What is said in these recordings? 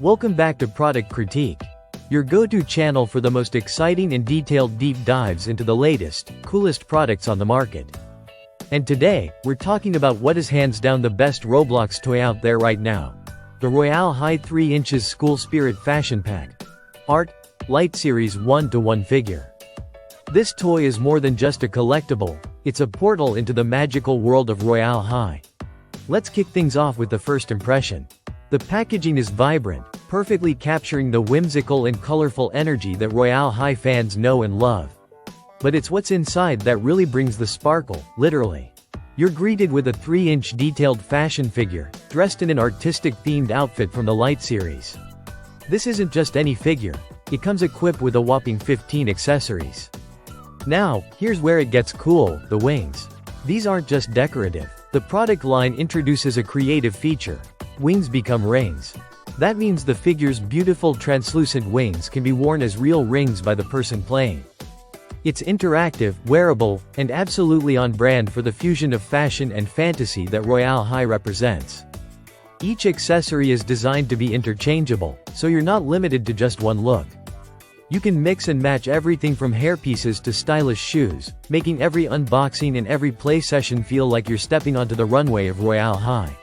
Welcome back to Product Critique, your go-to channel for the most exciting and detailed deep dives into the latest, coolest products on the market. And today, we're talking about what is hands down the best Roblox toy out there right now. The Royale High 3 inches School Spirit Fashion Pack. Art, Light Series 1-to-1 figure. This toy is more than just a collectible, it's a portal into the magical world of Royale High. Let's kick things off with the first impression. The packaging is vibrant, perfectly capturing the whimsical and colorful energy that Royale High fans know and love. But it's what's inside that really brings the sparkle, literally. You're greeted with a 3-inch detailed fashion figure, dressed in an artistic-themed outfit from the Light series. This isn't just any figure, it comes equipped with a whopping 15 accessories. Now, here's where it gets cool, the wings. These aren't just decorative. The product line introduces a creative feature. Wings become rings. That means the figure's beautiful translucent wings can be worn as real rings by the person playing. It's interactive, wearable, and absolutely on brand for the fusion of fashion and fantasy that Royale High represents. Each accessory is designed to be interchangeable, so you're not limited to just one look. You can mix and match everything from hairpieces to stylish shoes, making every unboxing and every play session feel like you're stepping onto the runway of Royale High.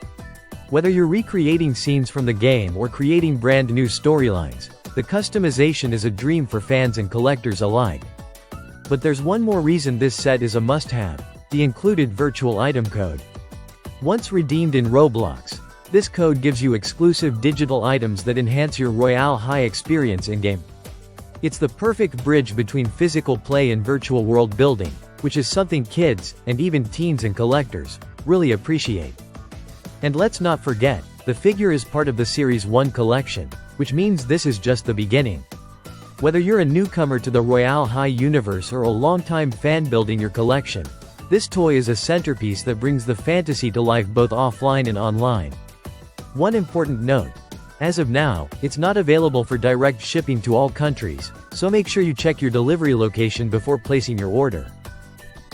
Whether you're recreating scenes from the game or creating brand new storylines, the customization is a dream for fans and collectors alike. But there's one more reason this set is a must-have: the included virtual item code. Once redeemed in Roblox, this code gives you exclusive digital items that enhance your Royale High experience in-game. It's the perfect bridge between physical play and virtual world building, which is something kids, and even teens and collectors, really appreciate. And let's not forget, the figure is part of the Series 1 collection, which means this is just the beginning. Whether you're a newcomer to the Royale High universe or a longtime fan building your collection, this toy is a centerpiece that brings the fantasy to life both offline and online. One important note. As of now, it's not available for direct shipping to all countries, so make sure you check your delivery location before placing your order.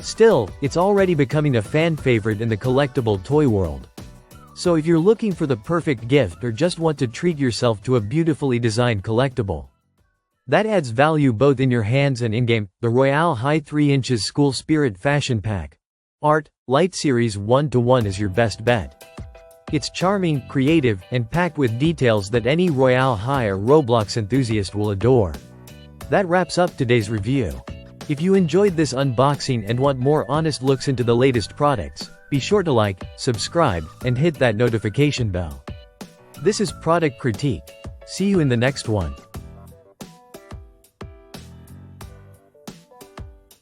Still, it's already becoming a fan favorite in the collectible toy world. So if you're looking for the perfect gift or just want to treat yourself to a beautifully designed collectible that adds value both in your hands and in-game, the Royale High 3 inches School Spirit Fashion Pack. Art, Light Series 1-to-1 is your best bet. It's charming, creative, and packed with details that any Royale High or Roblox enthusiast will adore. That wraps up today's review. If you enjoyed this unboxing and want more honest looks into the latest products, be sure to like, subscribe, and hit that notification bell. This is Product Critique. See you in the next one.